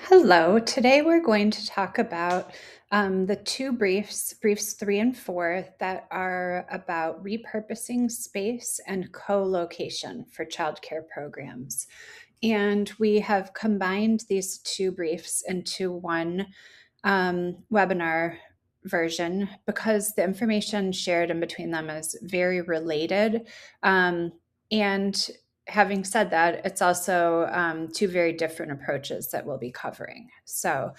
Hello. Today we're going to talk about the two briefs 3 and 4, that are about repurposing space and co-location for childcare programs. And we have combined these two briefs into one webinar version because the information shared in between them is very related. And having said that, it's also two very different approaches that we'll be covering. So,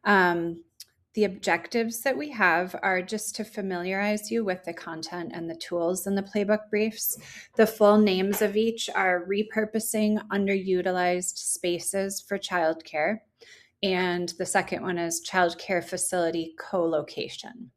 the objectives that we have are just to familiarize you with the content and the tools in the playbook briefs. The full names of each are Repurposing Underutilized Spaces for Childcare, and the second one is Childcare Facility Co-location.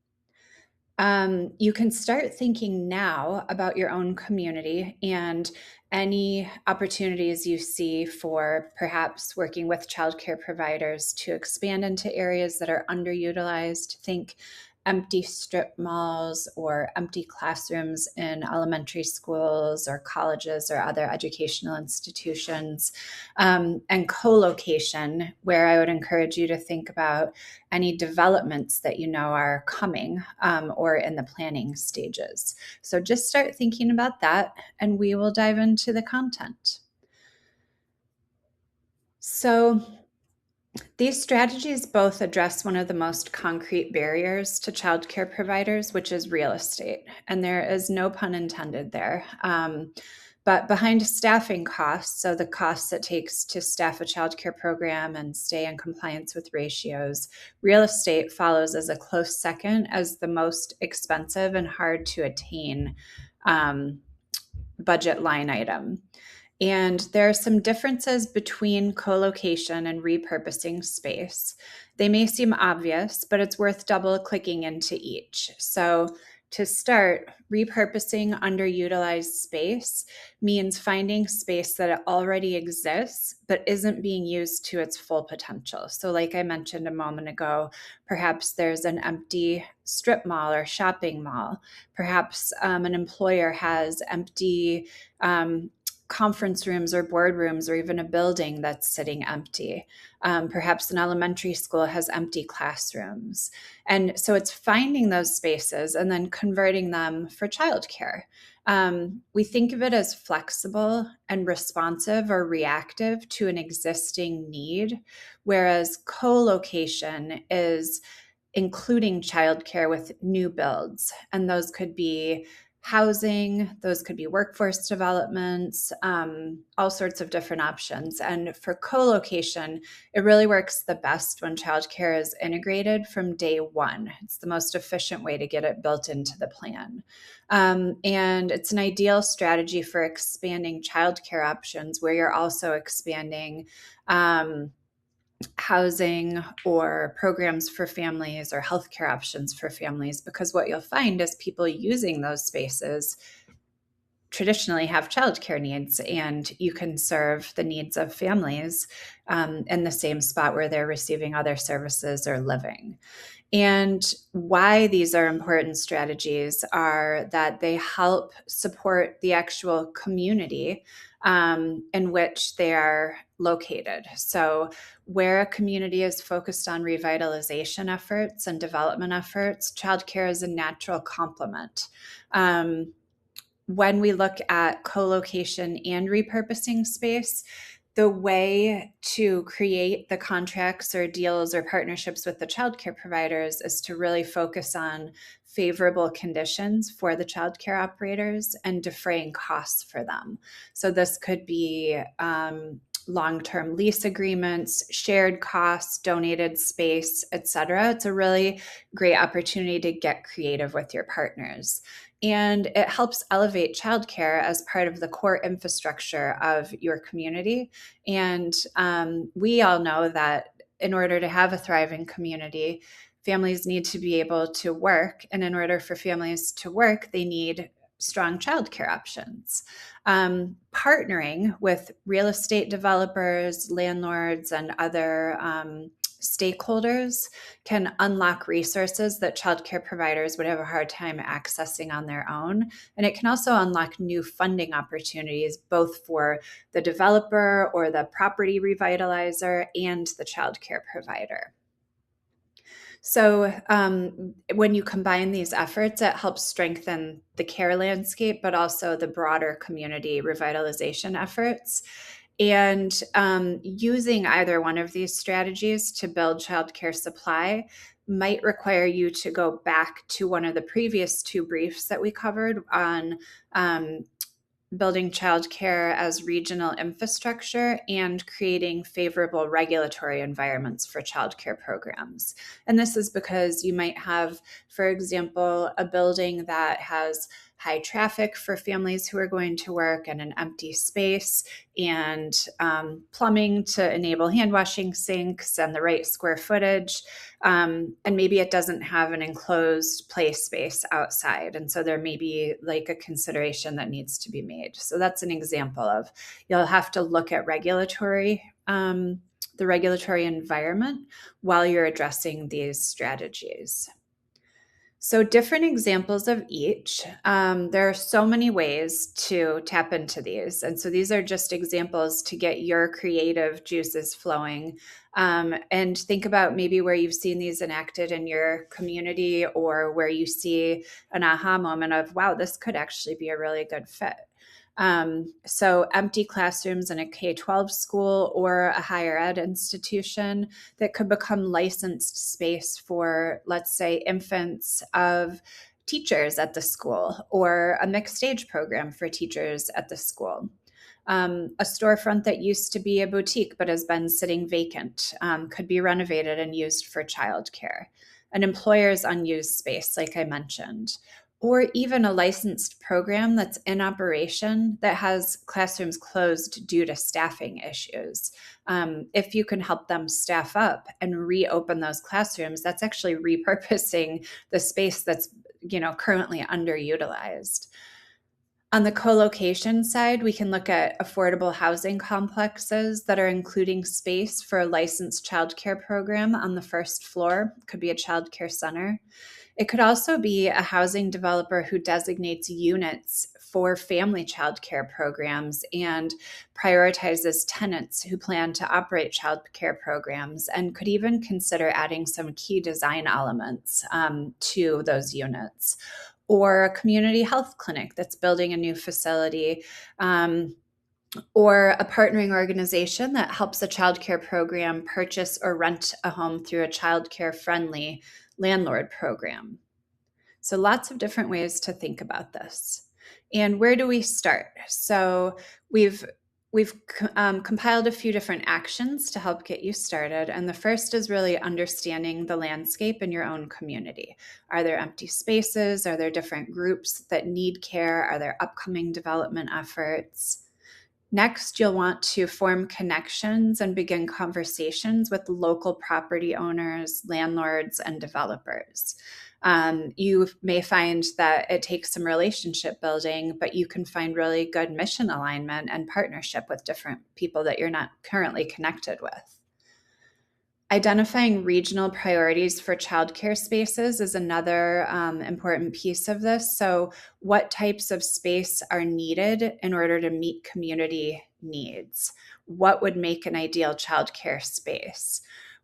You can start thinking now about your own community and any opportunities you see for perhaps working with childcare providers to expand into areas that are underutilized. Think empty strip malls or empty classrooms in elementary schools or colleges or other educational institutions, and co-location, where I would encourage you to think about any developments that you know are coming, or in the planning stages. So just start thinking about that, and we will dive into the content. So these strategies both address one of the most concrete barriers to childcare providers, which is real estate. And there is no pun intended there. But behind staffing costs, so the costs it takes to staff a childcare program and stay in compliance with ratios, real estate follows as a close second as the most expensive and hard to attain budget line item. And there are some differences between co-location and repurposing space. They may seem obvious, but it's worth double clicking into each. So to start, repurposing underutilized space means finding space that already exists but isn't being used to its full potential. So like I mentioned a moment ago, perhaps there's an empty strip mall or shopping mall. Perhaps an employer has empty conference rooms or boardrooms, or even a building that's sitting empty. Perhaps an elementary school has empty classrooms. And so it's finding those spaces and then converting them for childcare. We think of it as flexible and responsive or reactive to an existing need, whereas co-location is including childcare with new builds. And those could be housing, those could be workforce developments, all sorts of different options. And for co-location, it really works the best when childcare is integrated from day one. It's the most efficient way to get it built into the plan. And it's an ideal strategy for expanding childcare options where you're also expanding housing or programs for families or healthcare options for families, because what you'll find is people using those spaces traditionally have childcare needs, and you can serve the needs of families in the same spot where they're receiving other services or living. And why these are important strategies are that they help support the actual community in which they are located. So, where a community is focused on revitalization efforts and development efforts, childcare is a natural complement. When we look at co-location and repurposing space, the way to create the contracts or deals or partnerships with the childcare providers is to really focus on favorable conditions for the childcare operators and defraying costs for them. So this could be long-term lease agreements, shared costs, donated space, etc. It's a really great opportunity to get creative with your partners. And it helps elevate childcare as part of the core infrastructure of your community. And we all know that in order to have a thriving community, families need to be able to work. And in order for families to work, they need strong childcare options. Partnering with real estate developers, landlords, and other stakeholders can unlock resources that childcare providers would have a hard time accessing on their own. And it can also unlock new funding opportunities, both for the developer or the property revitalizer and the childcare provider. So, when you combine these efforts, it helps strengthen the care landscape, but also the broader community revitalization efforts. And using either one of these strategies to build childcare supply might require you to go back to one of the previous two briefs that we covered on building childcare as regional infrastructure and creating favorable regulatory environments for childcare programs. And this is because you might have, for example, a building that has high traffic for families who are going to work and an empty space and plumbing to enable hand washing sinks and the right square footage. And maybe it doesn't have an enclosed play space outside. And so there may be like a consideration that needs to be made. So that's an example of, you'll have to look at the regulatory environment while you're addressing these strategies. So different examples of each. There are so many ways to tap into these. And so these are just examples to get your creative juices flowing. And think about maybe where you've seen these enacted in your community, or where you see an aha moment of, wow, this could actually be a really good fit. So empty classrooms in a K-12 school or a higher ed institution that could become licensed space for, let's say, infants of teachers at the school, or a mixed age program for teachers at the school. A storefront that used to be a boutique but has been sitting vacant could be renovated and used for childcare. An employer's unused space, like I mentioned, or even a licensed program that's in operation that has classrooms closed due to staffing issues. If you can help them staff up and reopen those classrooms, that's actually repurposing the space that's currently underutilized. On the co-location side, we can look at affordable housing complexes that are including space for a licensed childcare program on the first floor. It could be a childcare center. It could also be a housing developer who designates units for family childcare programs and prioritizes tenants who plan to operate childcare programs, and could even consider adding some key design elements to those units. Or a community health clinic that's building a new facility, or a partnering organization that helps a childcare program purchase or rent a home through a childcare friendly landlord program. So lots of different ways to think about this. And where do we start? So we've compiled a few different actions to help get you started. And the first is really understanding the landscape in your own community. Are there empty spaces? Are there different groups that need care? Are there upcoming development efforts? Next, you'll want to form connections and begin conversations with local property owners, landlords, and developers. You may find that it takes some relationship building, but you can find really good mission alignment and partnership with different people that you're not currently connected with. Identifying regional priorities for childcare spaces is another important piece of this. So, what types of space are needed in order to meet community needs? What would make an ideal childcare space?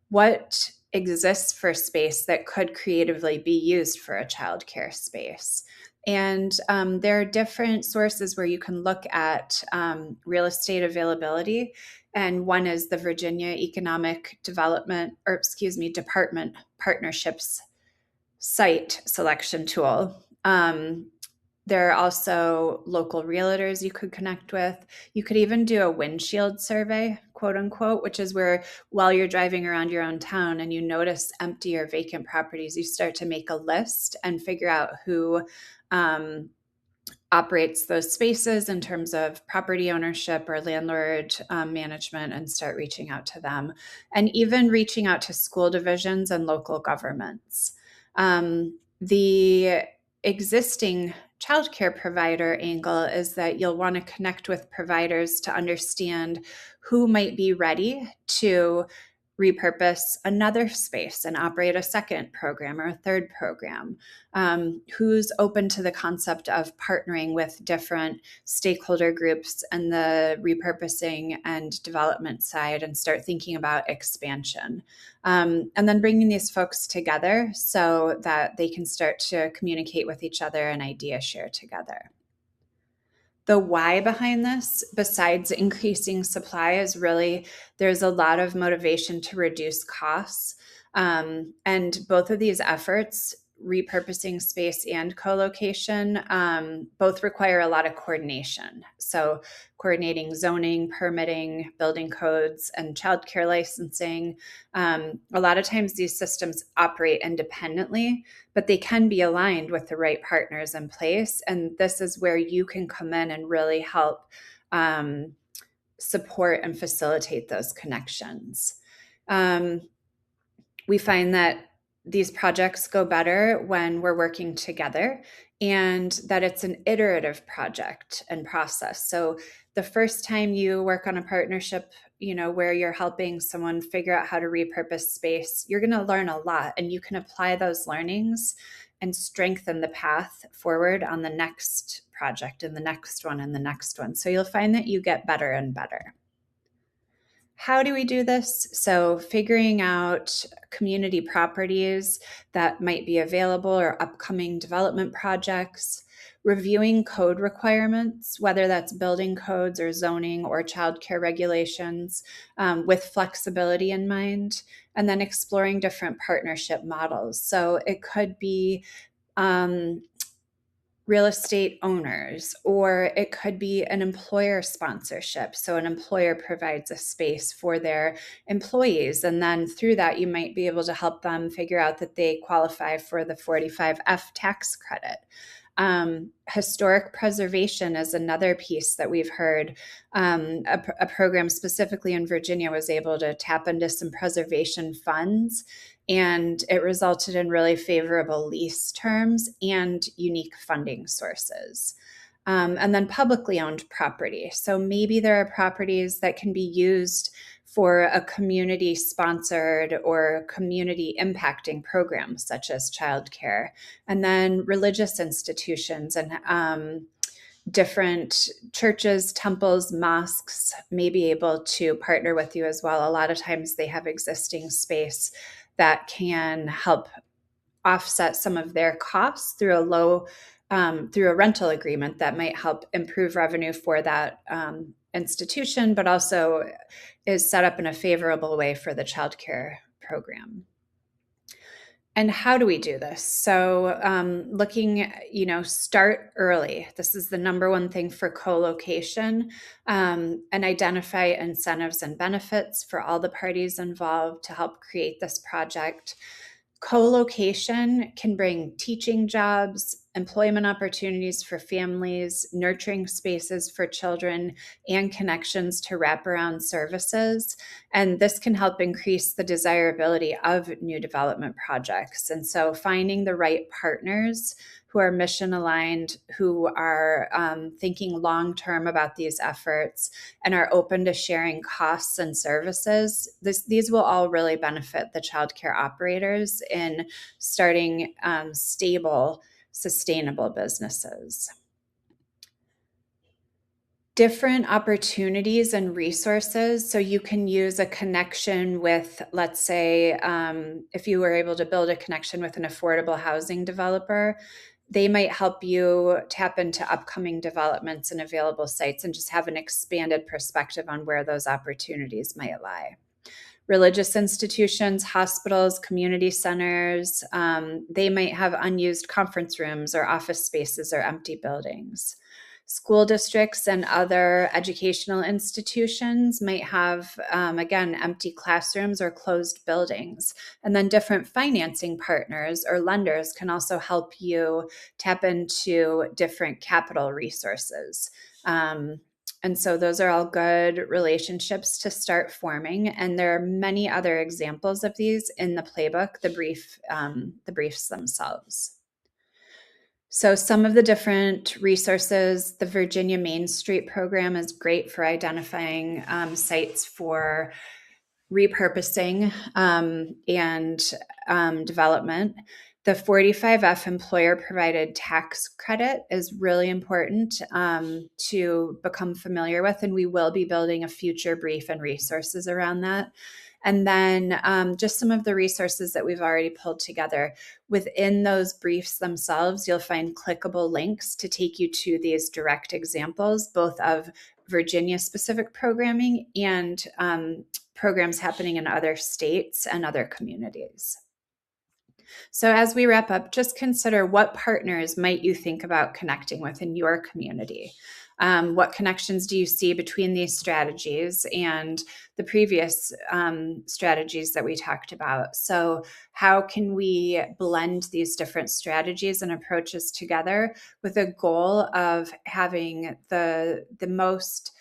What exists for space that could creatively be used for a childcare space? And there are different sources where you can look at real estate availability. And one is the Virginia Economic Department Partnerships site selection tool. There are also local realtors you could connect with. You could even do a windshield survey, quote unquote, which is where, while you're driving around your own town and you notice empty or vacant properties, you start to make a list and figure out who operates those spaces in terms of property ownership or landlord management, and start reaching out to them, and even reaching out to school divisions and local governments. The existing childcare provider angle is that you'll want to connect with providers to understand who might be ready to repurpose another space and operate a second program or a third program? Who's open to the concept of partnering with different stakeholder groups and the repurposing and development side and start thinking about expansion? And then bringing these folks together so that they can start to communicate with each other and idea share together. The why behind this, besides increasing supply, is really there's a lot of motivation to reduce costs. And both of these efforts, repurposing space and co-location, both require a lot of coordination. So coordinating zoning, permitting, building codes, and childcare licensing. A lot of times these systems operate independently, but they can be aligned with the right partners in place. And this is where you can come in and really help support and facilitate those connections. We find that these projects go better when we're working together and that it's an iterative project and process. So the first time you work on a partnership, where you're helping someone figure out how to repurpose space, you're going to learn a lot, and you can apply those learnings and strengthen the path forward on the next project and the next one and the next one. So you'll find that you get better and better. How do we do this? So figuring out community properties that might be available or upcoming development projects, reviewing code requirements, whether that's building codes or zoning or childcare regulations, with flexibility in mind, and then exploring different partnership models. So it could be real estate owners, or it could be an employer sponsorship. So an employer provides a space for their employees. And then through that, you might be able to help them figure out that they qualify for the 45F tax credit. Historic preservation is another piece that we've heard. A program specifically in Virginia was able to tap into some preservation funds, and it resulted in really favorable lease terms and unique funding sources. And then publicly owned property. So maybe there are properties that can be used for a community sponsored or community impacting program, such as childcare. And then religious institutions and different churches, temples, mosques may be able to partner with you as well. A lot of times they have existing space that can help offset some of their costs through a rental agreement that might help improve revenue for that institution, but also is set up in a favorable way for the childcare program. And how do we do this? So looking, start early. This is the number one thing for co-location, and identify incentives and benefits for all the parties involved to help create this project. Co-location can bring teaching jobs, employment opportunities for families, nurturing spaces for children, and connections to wraparound services. And this can help increase the desirability of new development projects. And so finding the right partners who are mission aligned, who are thinking long-term about these efforts and are open to sharing costs and services, these will all really benefit the childcare operators in starting stable, sustainable businesses. Different opportunities and resources. So you can use a connection with, let's say, if you were able to build a connection with an affordable housing developer, they might help you tap into upcoming developments and available sites and just have an expanded perspective on where those opportunities might lie. Religious institutions, hospitals, community centers, they might have unused conference rooms or office spaces or empty buildings. School districts and other educational institutions might have, again, empty classrooms or closed buildings. And then different financing partners or lenders can also help you tap into different capital resources. And so those are all good relationships to start forming. And there are many other examples of these in the playbook, the briefs themselves. So some of the different resources, the Virginia Main Street program is great for identifying sites for repurposing and development. The 45F employer provided tax credit is really important to become familiar with, and we will be building a future brief and resources around that. And then just some of the resources that we've already pulled together. Within those briefs themselves, you'll find clickable links to take you to these direct examples, both of Virginia specific programming and programs happening in other states and other communities. So, as we wrap up, just consider what partners might you think about connecting with in your community? What connections do you see between these strategies and the previous strategies that we talked about? So, how can we blend these different strategies and approaches together with a goal of having the most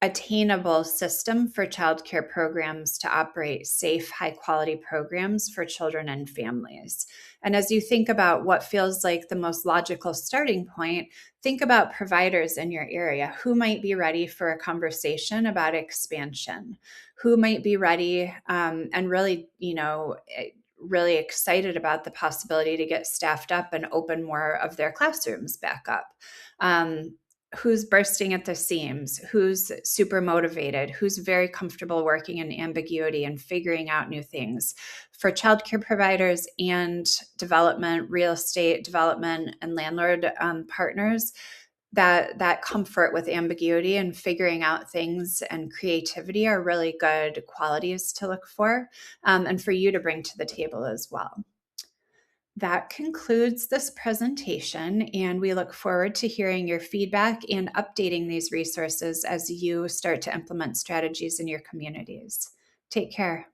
attainable system for childcare programs to operate safe, high quality programs for children and families? And as you think about what feels like the most logical starting point, think about providers in your area. Who might be ready for a conversation about expansion? Who might be ready and really, really excited about the possibility to get staffed up and open more of their classrooms back up? Who's bursting at the seams, who's super motivated, who's very comfortable working in ambiguity and figuring out new things. For childcare providers and development, real estate development, and landlord partners, that comfort with ambiguity and figuring out things and creativity are really good qualities to look for, and for you to bring to the table as well. That concludes this presentation, and we look forward to hearing your feedback and updating these resources as you start to implement strategies in your communities. Take care.